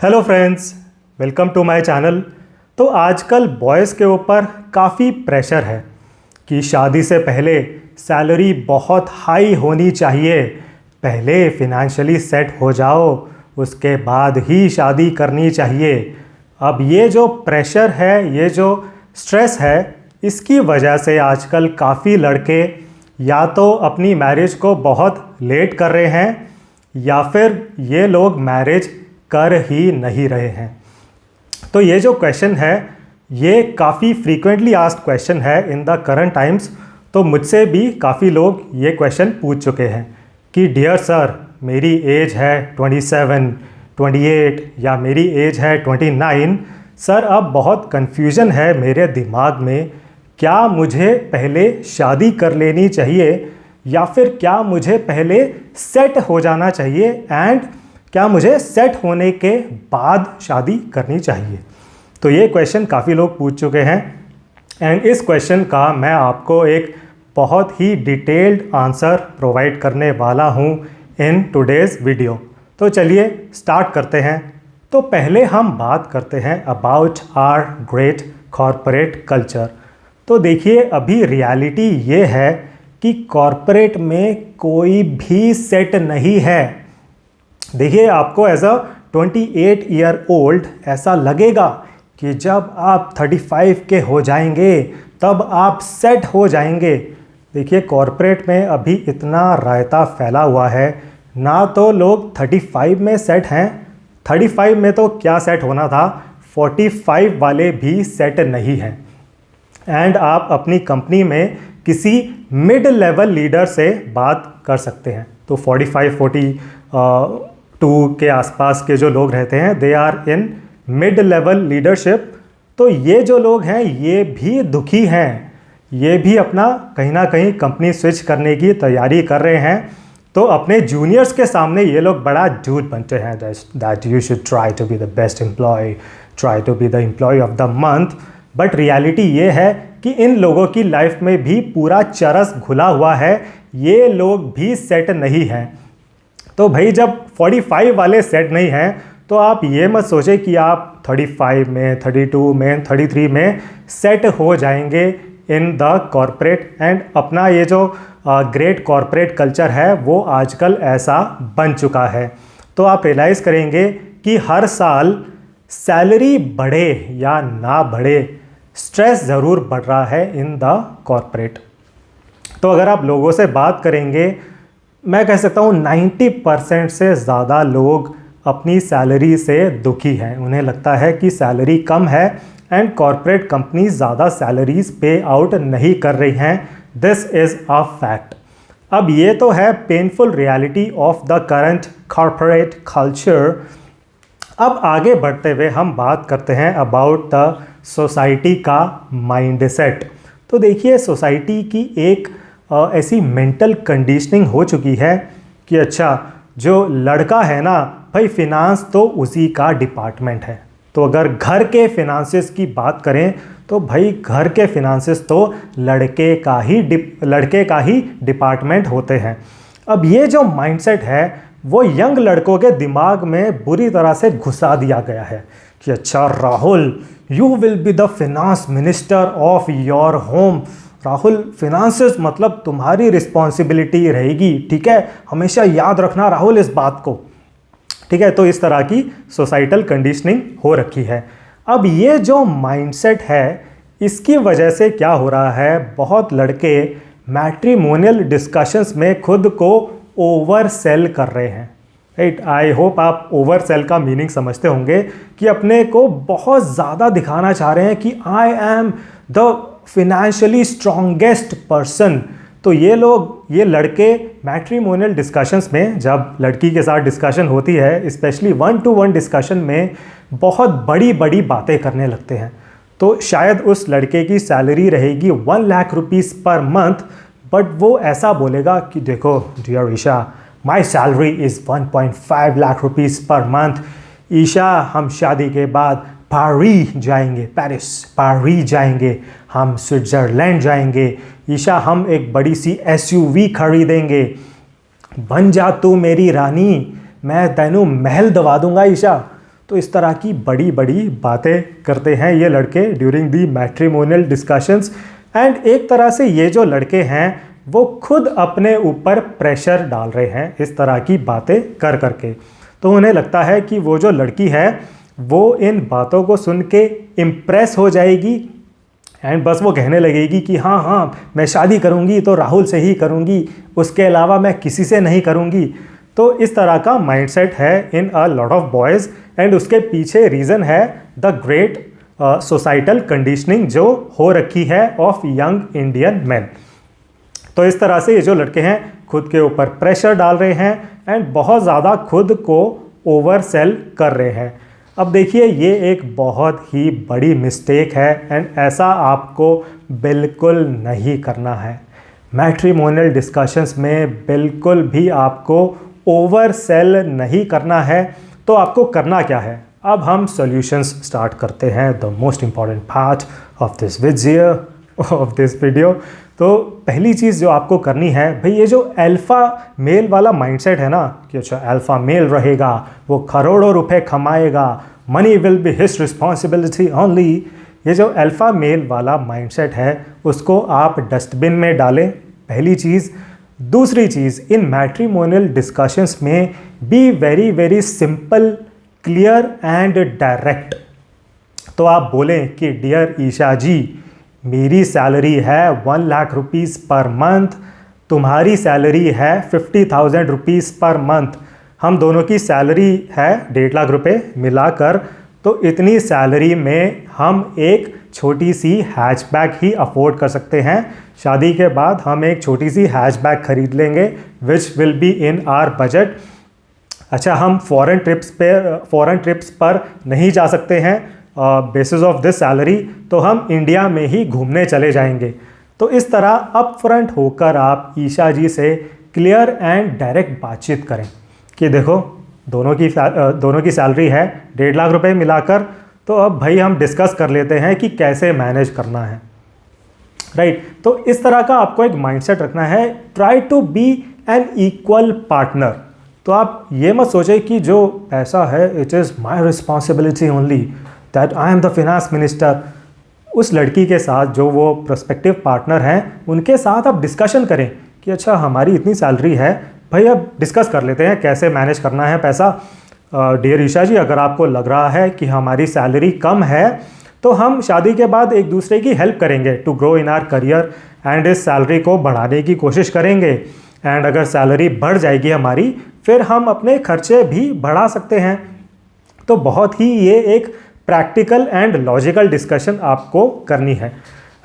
Hello friends, welcome to my channel. तो आजकल boys के ऊपर काफ़ी प्रेशर है कि शादी से पहले सैलरी बहुत हाई होनी चाहिए, पहले फिनेंशियली सेट हो जाओ, उसके बाद ही शादी करनी चाहिए। अब ये जो प्रेशर है, ये जो स्ट्रेस है, इसकी वजह से आजकल काफ़ी लड़के या तो अपनी मैरिज को बहुत लेट कर रहे हैं या फिर ये लोग मैरिज कर ही नहीं रहे हैं। तो ये जो क्वेश्चन है ये काफ़ी फ्रीक्वेंटली आस्क्ड क्वेश्चन है इन द करंट टाइम्स। तो मुझसे भी काफ़ी लोग ये क्वेश्चन पूछ चुके हैं कि डियर सर, मेरी एज है 27, 28 या मेरी एज है 29। सर, अब बहुत कन्फ्यूज़न है मेरे दिमाग में, क्या मुझे पहले शादी कर लेनी चाहिए या फिर क्या मुझे पहले सेट हो जाना चाहिए एंड क्या मुझे सेट होने के बाद शादी करनी चाहिए। तो ये क्वेश्चन काफ़ी लोग पूछ चुके हैं एंड इस क्वेश्चन का मैं आपको एक बहुत ही डिटेल्ड आंसर प्रोवाइड करने वाला हूँ इन टुडेज़ वीडियो। तो चलिए स्टार्ट करते हैं। तो पहले हम बात करते हैं about our great corporate culture. तो देखिए, अभी रियलिटी ये है कि कॉरपोरेट में कोई भी सेट नहीं है। देखिए, आपको एज अ 28 ईयर ओल्ड ऐसा लगेगा कि जब आप 35 के हो जाएंगे तब आप सेट हो जाएंगे। देखिए, कॉरपोरेट में अभी इतना रायता फैला हुआ है, ना तो लोग 35 में सेट हैं। 35 में तो क्या सेट होना था, 45 वाले भी सेट नहीं हैं। एंड आप अपनी कंपनी में किसी मिड लेवल लीडर से बात कर सकते हैं। तो 45-42 के आसपास के जो लोग रहते हैं, they are in mid level leadership. तो ये जो लोग हैं ये भी दुखी हैं, ये भी अपना कहीं ना कहीं कंपनी स्विच करने की तैयारी कर रहे हैं। तो अपने जूनियर्स के सामने ये लोग बड़ा झूठ बनते हैं, that you should try to be the best employee, try to be the employee of the month. But reality ये है कि इन लोगों की लाइफ में भी पूरा चरस घुला हुआ है, ये लोग भी सेट नहीं हैं। तो भाई, जब 45 वाले सेट नहीं हैं तो आप ये मत सोचें कि आप 35 में, 32 में, 33 में सेट हो जाएंगे इन द कॉरपोरेट। एंड अपना ये जो ग्रेट कॉरपोरेट कल्चर है वो आजकल ऐसा बन चुका है। तो आप रियलाइज़ करेंगे कि हर साल सैलरी बढ़े या ना बढ़े, स्ट्रेस ज़रूर बढ़ रहा है इन द कॉरपोरेट। तो अगर आप लोगों से बात करेंगे, मैं कह सकता हूँ 90% से ज़्यादा लोग अपनी सैलरी से दुखी हैं। उन्हें लगता है कि सैलरी कम है एंड कॉरपोरेट कंपनी ज़्यादा सैलरीज पे आउट नहीं कर रही हैं। This is a fact. अब ये तो है painful reality of the current corporate culture. अब आगे बढ़ते हुए हम बात करते हैं अबाउट द सोसाइटी का माइंडसेट। तो देखिए, सोसाइटी की एक ऐसी मेंटल कंडीशनिंग हो चुकी है कि अच्छा, जो लड़का है ना भाई, फिनांस तो उसी का डिपार्टमेंट है। तो अगर घर के फिनांसेस की बात करें तो भाई, घर के फिनांसेस तो लड़के का ही डिपार्टमेंट होते हैं। अब ये जो माइंडसेट है वो यंग लड़कों के दिमाग में बुरी तरह से घुसा दिया गया है कि अच्छा Rahul, you will be the finance minister of your home. Rahul, finances मतलब तुम्हारी रिस्पॉन्सिबिलिटी रहेगी, ठीक है, हमेशा याद रखना राहुल इस बात को, ठीक है। तो इस तरह की सोसाइटल कंडीशनिंग हो रखी है। अब ये जो माइंडसेट है, इसकी वजह से क्या हो रहा है, बहुत लड़के मैट्रिमोनियल डिस्कशंस में खुद को ओवर सेल कर रहे हैं, राइट। आई होप आप ओवर सेल का मीनिंग समझते होंगे कि अपने को बहुत ज़्यादा दिखाना चाह रहे हैं कि आई am the financially strongest person. तो ये लड़के मैट्रिमोनियल डिस्कशंस में, जब लड़की के साथ डिस्कशन होती है, स्पेशली 1-to-1 डिस्कशन में, बहुत बड़ी बड़ी बातें करने लगते हैं। तो शायद उस लड़के की सैलरी रहेगी 1 lakh rupees per month, but वो ऐसा बोलेगा कि देखो dear Isha, my salary is 1.5 lakh rupees per month. Isha, हम शादी के बाद पारी जाएंगे, पारी जाएंगे, हम स्विट्ज़रलैंड जाएंगे। ईशा, हम एक बड़ी सी SUV खरीदेंगे, बन जा तू मेरी रानी, मैं तेनू महल दवा दूंगा ईशा। तो इस तरह की बड़ी बड़ी बातें करते हैं ये लड़के during the matrimonial discussions. And एक तरह से ये जो लड़के हैं वो खुद अपने ऊपर प्रेशर डाल रहे हैं इस तरह की बातें कर करके। तो उन्हें लगता है कि वो जो लड़की है वो इन बातों को सुन के इम्प्रेस हो जाएगी एंड बस वो कहने लगेगी कि हाँ हाँ मैं शादी करूँगी तो राहुल से ही करूँगी, उसके अलावा मैं किसी से नहीं करूँगी। तो इस तरह का माइंडसेट है in a lot of boys and उसके पीछे रीज़न है द ग्रेट सोसाइटल कंडीशनिंग जो हो रखी है ऑफ यंग इंडियन मैन। तो इस तरह से ये जो लड़के हैं खुद के ऊपर प्रेशर डाल रहे हैं एंड बहुत ज़्यादा खुद को ओवर सेल कर रहे हैं। अब देखिए ये एक बहुत ही बड़ी मिस्टेक है एंड ऐसा आपको बिल्कुल नहीं करना है। मैट्रिमोनियल डिस्कशंस में बिल्कुल भी आपको ओवर सेल नहीं करना है। तो आपको करना क्या है, अब हम सॉल्यूशंस स्टार्ट करते हैं, the most important part of this video. तो पहली चीज़ जो आपको करनी है भाई, ये जो अल्फ़ा मेल वाला माइंडसेट है ना कि अच्छा अल्फ़ा मेल रहेगा, वो करोड़ों रुपए कमाएगा, money will be his responsibility only, ये जो अल्फ़ा मेल वाला माइंडसेट है उसको आप डस्टबिन में डालें, पहली चीज़। दूसरी चीज़, इन मैट्रिमोनियल डिस्कशंस में be very very simple, clear and direct. तो आप बोलें कि डियर ईशा जी, मेरी सैलरी है 1 लाख रुपीज़ पर मंथ, तुम्हारी सैलरी है 50,000 रुपीज़ पर मंथ, हम दोनों की सैलरी है 1.5 लाख रुपए मिलाकर। तो इतनी सैलरी में हम एक छोटी सी हैचबैक ही अफोर्ड कर सकते हैं। शादी के बाद हम एक छोटी सी हैचबैक खरीद लेंगे which will be in our budget. अच्छा, हम फॉरेन ट्रिप्स पर नहीं जा सकते हैं बेसिस ऑफ दिस सैलरी, तो हम इंडिया में ही घूमने चले जाएंगे। तो इस तरह अप फ्रंट होकर आप ईशा जी से क्लियर एंड डायरेक्ट बातचीत करें कि देखो दोनों की सैलरी है 1.5 लाख रुपए मिलाकर, तो अब भाई हम डिस्कस कर लेते हैं कि कैसे मैनेज करना है, राइट। तो इस तरह का आपको एक माइंडसेट रखना है, try to be an equal partner. तो आप ये मत सोचें कि जो पैसा है it is my responsibility only, that I am the finance minister. उस लड़की के साथ जो वो प्रोस्पेक्टिव पार्टनर हैं उनके साथ आप डिस्कशन करें कि अच्छा हमारी इतनी सैलरी है भाई, अब डिस्कस कर लेते हैं कैसे मैनेज करना है पैसा। डियर ईशा जी, अगर आपको लग रहा है कि हमारी सैलरी कम है तो हम शादी के बाद एक दूसरे की हेल्प करेंगे to grow in our career and इस सैलरी को बढ़ाने की कोशिश करेंगे। एंड अगर सैलरी बढ़ जाएगी हमारी, फिर हम अपने खर्चे भी बढ़ा सकते हैं। तो बहुत ही ये एक प्रैक्टिकल एंड लॉजिकल डिस्कशन आपको करनी है।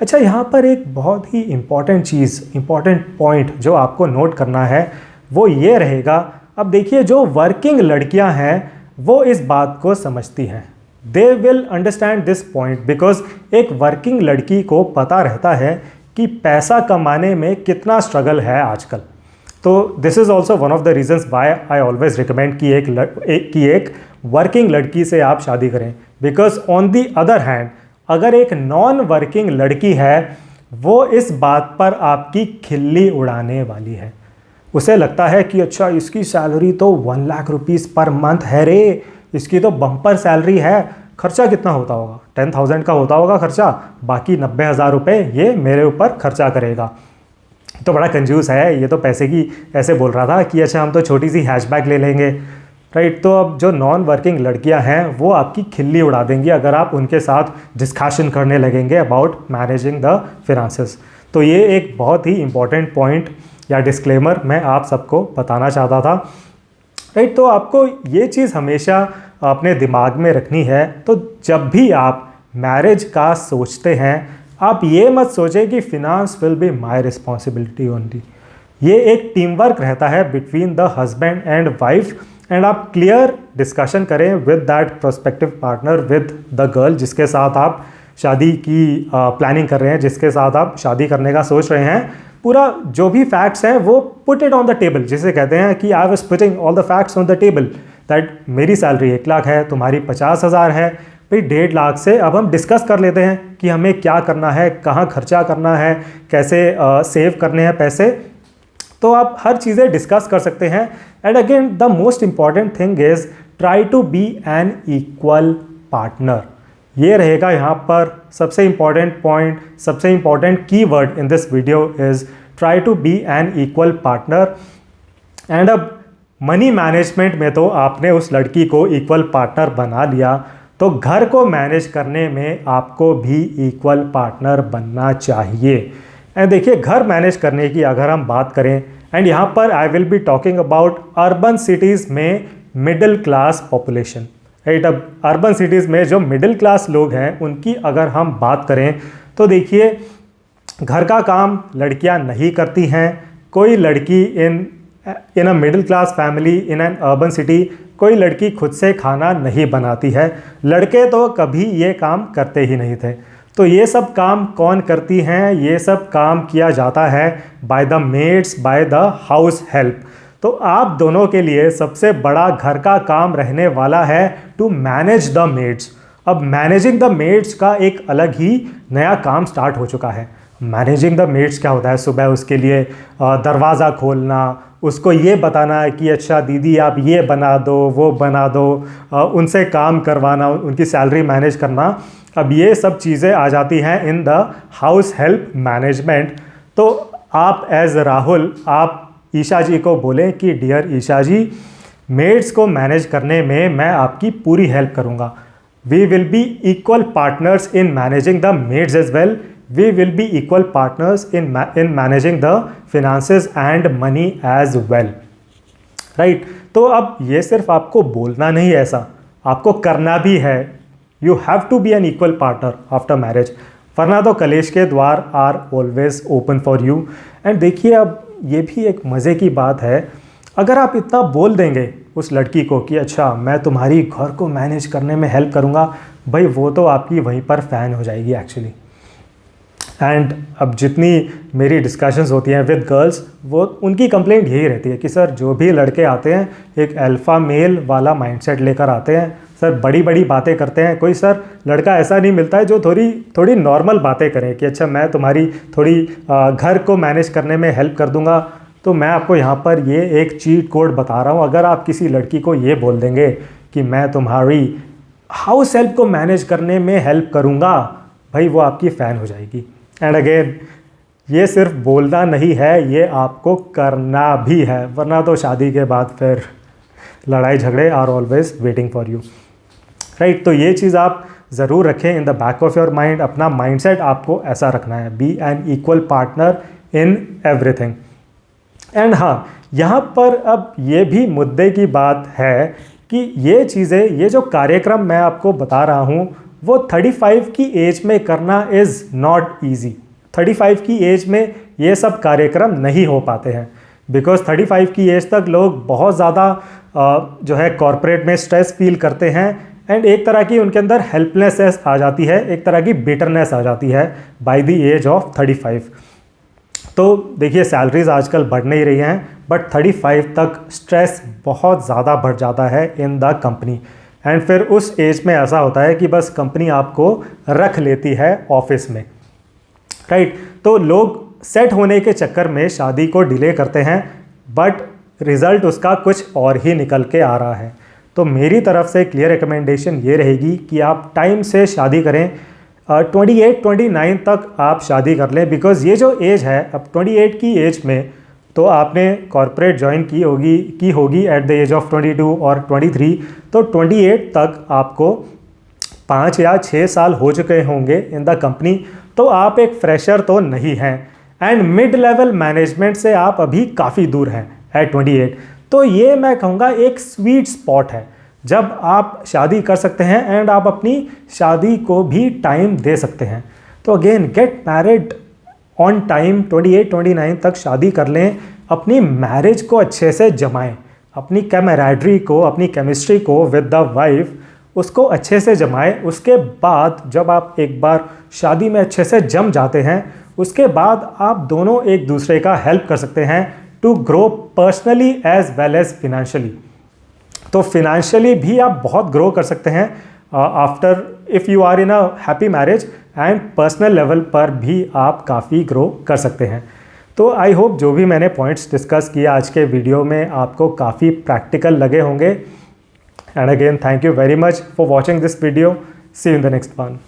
अच्छा, यहाँ पर एक बहुत ही इम्पॉर्टेंट पॉइंट जो आपको नोट करना है वो ये रहेगा। अब देखिए जो वर्किंग लड़कियां हैं वो इस बात को समझती हैं, they will understand this point, because एक वर्किंग लड़की को पता रहता है कि पैसा कमाने में कितना स्ट्रगल है आजकल। तो this is also one of the reasons why I always recommend कि एक वर्किंग लड़की से आप शादी करें। Because on the other hand अगर एक नॉन वर्किंग लड़की है वो इस बात पर आपकी खिल्ली उड़ाने वाली है। उसे लगता है कि अच्छा इसकी सैलरी तो 1 लाख रुपीज़ पर मंथ है रे, इसकी तो बम्पर सैलरी है, खर्चा कितना होता होगा, 10,000 का होता होगा खर्चा, बाकी 90,000 रुपये ये मेरे ऊपर खर्चा करेगा। तो बड़ा कंजूस है, ये तो पैसे की ऐसे बोल रहा था कि अच्छा हम तो छोटी सी हैचबैक ले लेंगे, राइट। तो अब जो नॉन वर्किंग लड़कियां हैं वो आपकी खिल्ली उड़ा देंगी अगर आप उनके साथ डिस्कशन करने लगेंगे अबाउट मैनेजिंग द फिनांसेस। तो ये एक बहुत ही इंपॉर्टेंट पॉइंट या डिस्क्लेमर मैं आप सबको बताना चाहता था, राइट। तो आपको ये चीज़ हमेशा अपने दिमाग में रखनी है। तो जब भी आप मैरिज का सोचते हैं आप ये मत सोचें कि finance will be my responsibility only. ये एक टीम वर्क रहता है between the husband and wife, and आप क्लियर डिस्कशन करें with that prospective partner, with the girl जिसके साथ आप शादी की प्लानिंग कर रहे हैं, जिसके साथ आप शादी करने का सोच रहे हैं। पूरा जो भी फैक्ट्स हैं वो put it on the table, जिसे कहते हैं कि I was putting all the facts on the table, that मेरी सैलरी 1 लाख है, तुम्हारी 50,000 है, भाई 1.5 लाख से अब हम डिस्कस कर लेते हैं कि हमें क्या करना है, कहाँ खर्चा करना है, कैसे सेव करने हैं पैसे। तो आप हर चीज़ें डिस्कस कर सकते हैं। And again the most important thing is try to be an equal partner. ये रहेगा यहाँ पर सबसे इम्पॉर्टेंट पॉइंट, सबसे important keyword in this video is try to be an equal partner. And अब मनी मैनेजमेंट में तो आपने उस लड़की को इक्वल पार्टनर बना लिया, तो घर को मैनेज करने में आपको भी इक्वल पार्टनर बनना चाहिए। एंड देखिए, घर मैनेज करने की अगर हम बात करें, एंड यहाँ पर I will be talking about urban cities में मिडिल क्लास पॉपुलेशन, राइट। अब अर्बन सिटीज़ में जो मिडिल क्लास लोग हैं उनकी अगर हम बात करें तो देखिए, घर का काम लड़कियां नहीं करती हैं। कोई लड़की in a middle class family in an urban city, कोई लड़की खुद से खाना नहीं बनाती है। लड़के तो कभी ये काम करते ही नहीं थे। तो ये सब काम कौन करती हैं? ये सब काम किया जाता है by the maids, by the house help. तो आप दोनों के लिए सबसे बड़ा घर का काम रहने वाला है टू मैनेज द मेड्स। अब मैनेजिंग द मेड्स का एक अलग ही नया काम स्टार्ट हो चुका है। मैनेजिंग द मेड्स क्या होता है? सुबह उसके लिए दरवाज़ा खोलना, उसको ये बताना है कि अच्छा दीदी आप ये बना दो, वो बना दो, उनसे काम करवाना, उनकी सैलरी मैनेज करना। अब ये सब चीज़ें आ जाती हैं in the house help management. तो आप एज राहुल, आप ईशा जी को बोलें कि डियर ईशा जी, मेड्स को मैनेज करने में मैं आपकी पूरी हेल्प करूँगा। We will be equal partners in managing the maids as well. We will be equal partners in managing the finances and money as well, right? तो अब ये सिर्फ आपको बोलना नहीं है, ऐसा आपको करना भी है। You have to be an equal partner after marriage, वरना तो कलेश के द्वार are always open for you। And देखिए, अब ये भी एक मज़े की बात है, अगर आप इतना बोल देंगे उस लड़की को कि अच्छा मैं तुम्हारी घर को मैनेज करने में हेल्प करूँगा, भाई वो तो आपकी वहीं पर फ़ैन हो जाएगी एक्चुअली। एंड अब जितनी मेरी डिस्कशंस होती हैं विद गर्ल्स, वो उनकी कंप्लेंट यही रहती है कि सर जो भी लड़के आते हैं एक अल्फ़ा मेल वाला माइंडसेट लेकर आते हैं, सर बड़ी बड़ी बातें करते हैं। कोई सर लड़का ऐसा नहीं मिलता है जो थोड़ी नॉर्मल बातें करे कि अच्छा मैं तुम्हारी थोड़ी घर को मैनेज करने में हेल्प कर दूंगा। तो मैं आपको यहाँ पर ये एक चीट कोड बता रहा हूँ, अगर आप किसी लड़की को ये बोल देंगे कि मैं तुम्हारी हाउस हेल्प को मैनेज करने में हेल्प करूँगा, भाई वो आपकी फ़ैन हो जाएगी। एंड अगेन, ये सिर्फ बोलना नहीं है, ये आपको करना भी है, वरना तो शादी के बाद फिर लड़ाई झगड़े are always waiting for you, right. तो ये चीज़ आप ज़रूर रखें in the back of your mind. अपना माइंडसेट आपको ऐसा रखना है, be an equal partner in everything. And हाँ, यहाँ पर अब ये भी मुद्दे की बात है कि ये चीज़ें, ये जो कार्यक्रम मैं आपको बता रहा हूँ वो 35 की एज में करना इज़ नॉट ईजी। 35 की एज में ये सब कार्यक्रम नहीं हो पाते हैं, बिकॉज 35 की एज तक लोग बहुत ज़्यादा जो है कॉरपोरेट में स्ट्रेस फील करते हैं। एंड एक तरह की उनके अंदर हेल्पलेसनेस आ जाती है, एक तरह की बिटरनेस आ जाती है बाय द एज ऑफ 35। तो देखिए, सैलरीज आजकल बढ़ नहीं रही हैं, बट 35 तक स्ट्रेस बहुत ज़्यादा बढ़ जाता है इन द कंपनी। एंड फिर उस एज में ऐसा होता है कि बस कंपनी आपको रख लेती है ऑफिस में, राइट। तो लोग सेट होने के चक्कर में शादी को डिले करते हैं, बट रिज़ल्ट उसका कुछ और ही निकल के आ रहा है। तो मेरी तरफ से क्लियर रिकमेंडेशन ये रहेगी कि आप टाइम से शादी करें। 28-29 तक आप शादी कर लें, बिकॉज़ ये जो एज है, अब 28 की एज में तो आपने कॉर्पोरेट ज्वाइन की होगी एट द एज ऑफ 22 और 23। तो 28 तक आपको 5 या 6 साल हो चुके होंगे इन द कंपनी, तो आप एक फ्रेशर तो नहीं हैं। एंड मिड लेवल मैनेजमेंट से आप अभी काफ़ी दूर हैं एट 28। तो ये मैं कहूँगा एक स्वीट स्पॉट है जब आप शादी कर सकते हैं एंड आप अपनी शादी को भी टाइम दे सकते हैं। तो again, get married on time. 28-29 तक शादी कर लें, अपनी मैरिज को अच्छे से जमाएं, अपनी कैमराडरी को, अपनी केमिस्ट्री को विद द वाइफ, उसको अच्छे से जमाएं। उसके बाद जब आप एक बार शादी में अच्छे से जम जाते हैं, उसके बाद आप दोनों एक दूसरे का हेल्प कर सकते हैं to grow personally as well as financially. तो फिनेंशियली भी आप बहुत ग्रो कर सकते हैं after if you are in a happy marriage, and personal level पर भी आप काफ़ी ग्रो कर सकते हैं। तो आई होप जो भी मैंने पॉइंट्स डिस्कस किए आज के वीडियो में आपको काफ़ी प्रैक्टिकल लगे होंगे। And again, thank you very much for watching this video. See you in the next one.